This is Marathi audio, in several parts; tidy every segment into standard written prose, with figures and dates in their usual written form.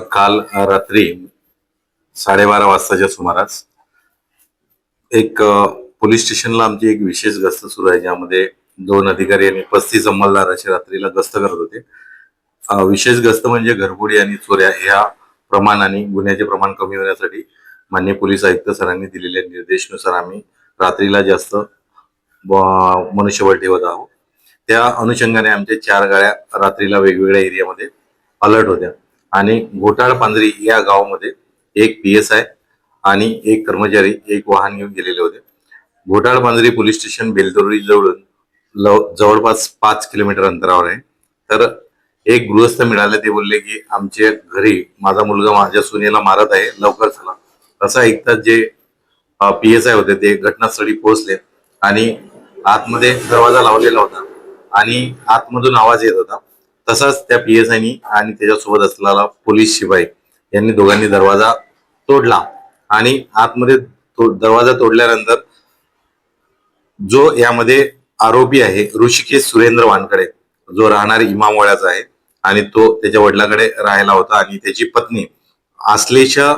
काल रात्री 12:30 वाजताच्या सुमारास एक पोलीस स्टेशनला आमची एक विशेष गस्त सुरू आहे, ज्यामध्ये 2 अधिकारी आणि 35 अंमलदार असे रात्रीला गस्त करत होते. विशेष गस्त म्हणजे घरफोडी आणि चोऱ्या ह्या प्रमाण आणि गुन्ह्याचे प्रमाण कमी होण्यासाठी माननीय पोलीस आयुक्त सरांनी दिलेल्या निर्देशानुसार आम्ही रात्रीला जास्त मनुष्यबळ ठेवत आहोत. त्या अनुषंगाने आमच्या 4 गाड्या रात्रीला वेगवेगळ्या एरियामध्ये अलर्ट होत्या आणि घोटाळपांजरी या गावामध्ये एक PSI आणि एक कर्मचारी एक वाहन घेऊन गेलेले होते. घोटाळपांजरी पोलीस स्टेशन बेलदोरी जवळून जवळपास 5 किलोमीटर अंतरावर आहे. तर एक गृहस्थ मिळाले, ते बोलले की आमच्या घरी माझा मुलगा माझ्या सुनेला मारत आहे, लवकर चला. असं ऐकतात जे PSI होते ते घटनास्थळी पोहोचले आणि आतमध्ये दरवाजा लावलेला होता आणि आतमधून आवाज येत होता. तसाच त्या PSI आणि त्याच्यासोबत असलेला पोलीस शिपाई यांनी दोघांनी दरवाजा तोडला आणि आतमध्ये दरवाजा तोडल्यानंतर जो यामध्ये आरोपी आहे ऋषिकेश सुरेंद्र वानकडे, जो राहणार इमामवाड्याचा आहे आणि तो त्याच्या वडिलांकडे राहायला होता, आणि त्याची पत्नी आश्लेषा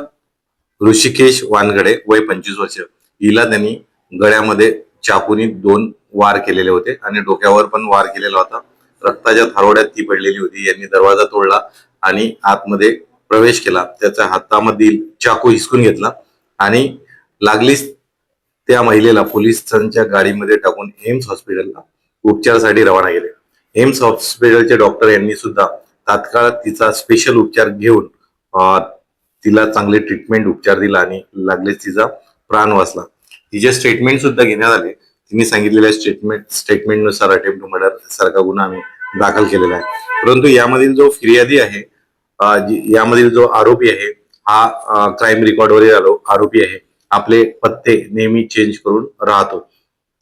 ऋषिकेश वानकडे वय 25 वर्ष, हिला त्यांनी गळ्यामध्ये चाकूनी 2 वार केलेले होते आणि डोक्यावर पण वार केलेला होता. रक्ताच्या थारोड्यात ती पडलेली होती. यांनी दरवाजा तोडला आणि आतमध्ये प्रवेश केला. त्याच्या हातामधील चाकू हिसकून घेतला आणि लागलीच त्या महिलेला पोलिसांच्या गाडीमध्ये टाकून एम्स हॉस्पिटलला उपचारासाठी रवाना केले. एम्स हॉस्पिटलचे डॉक्टर यांनी सुद्धा तात्काळ तिचा स्पेशल उपचार घेऊन तिला चांगले ट्रीटमेंट उपचार दिला आणि लागलीच तिचा प्राण वाचला. तिचे स्टेटमेंट सुद्धा घेण्यात आले. तिने सांगितलेल्या स्टेटमेंटनुसार अटेम्प्ट टू मर्डर सारखा गुन्हा आम्ही दाखल केलेला आहे. परंतु यामधील जो फिर्यादी आहे, यामधील जो आरोपी आहे, हा क्राईम रेकॉर्डवरील आरोपी आहे. आपले पत्ते नेहमी चेंज करून राहतो.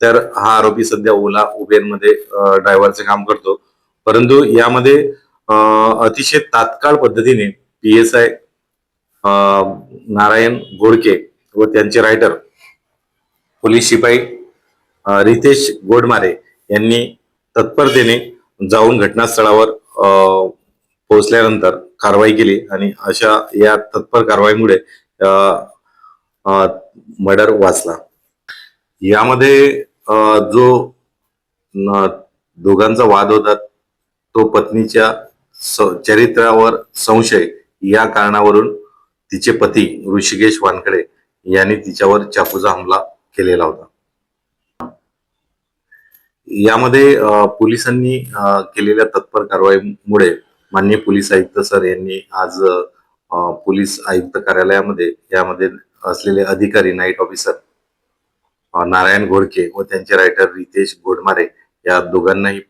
तर हा आरोपी सध्या ओला उबेरमध्ये ड्रायव्हरचे काम करतो. परंतु यामध्ये अतिशय तात्काळ पद्धतीने PSI नारायण घोडके व त्यांचे रायटर पोलीस शिपाई रितेश गोडमारे यांनी तत्परतेने जाऊन घटनास्थळावर पोहोचल्यानंतर कारवाई केली आणि अशा या तत्पर कारवाईमुळे मर्डर वाचला. यामध्ये जो दोघांचा वाद होता तो पत्नीच्या चरित्रावर संशय या कारणावरून तिचे पती ऋषिकेश वानकडे यांनी तिच्यावर चाकूचा हमला केलेला होता. यामध्ये पोलिसांनी केलेल्या तत्पर कारवाईमुळे माननीय पोलीस आयुक्त सर यांनी आज पोलीस आयुक्त कार्यालयामध्ये यामध्ये असलेले अधिकारी नाईट ऑफिसर नारायण घोडके व त्यांचे रायटर रितेश गोडमारे या दोघांनाही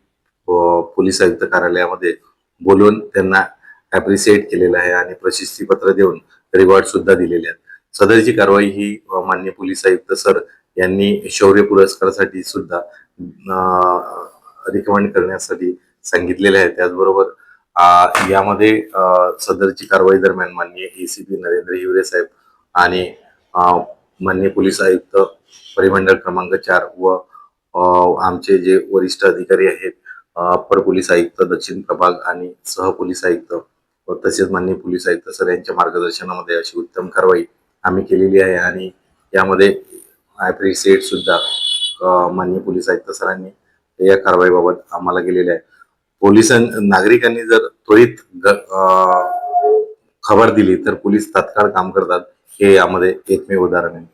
पोलीस आयुक्त कार्यालयामध्ये बोलून त्यांना ऍप्रिशिएट केलेलं आहे आणि प्रशस्ती पत्र देऊन रिवॉर्ड सुद्धा दिलेले आहेत. सदरची कारवाई ही माननीय पोलीस आयुक्त सर यांनी शौर्य पुरस्कारासाठी सुद्धा रिकमेंड करण्यासाठी सांगितलेले आहे. त्याचबरोबर यामध्ये सदरची कारवाई दरम्यान माननीय ACP नरेंद्र हिवरे साहेब आणि माननीय पोलीस आयुक्त परिमंडळ क्रमांक 4 व आमचे जे वरिष्ठ अधिकारी आहेत, अप्पर पोलीस आयुक्त दक्षिण प्रभाग आणि सह पोलीस आयुक्त व तसेच माननीय पोलीस आयुक्त सर यांच्या मार्गदर्शनामध्ये अशी उत्तम कारवाई आम्ही केलेली आहे आणि यामध्ये ऍप्रिशिएट सुद्धा माननीय पोलीस आयुक्त सरांनी या कारवाईबाबत आम्हाला केलेले आहे. नागरिकांनी जर त्वरित खबर दिली तर पोलीस तात्काळ काम करतात, हे यामध्ये एकमेव उदाहरण आहे.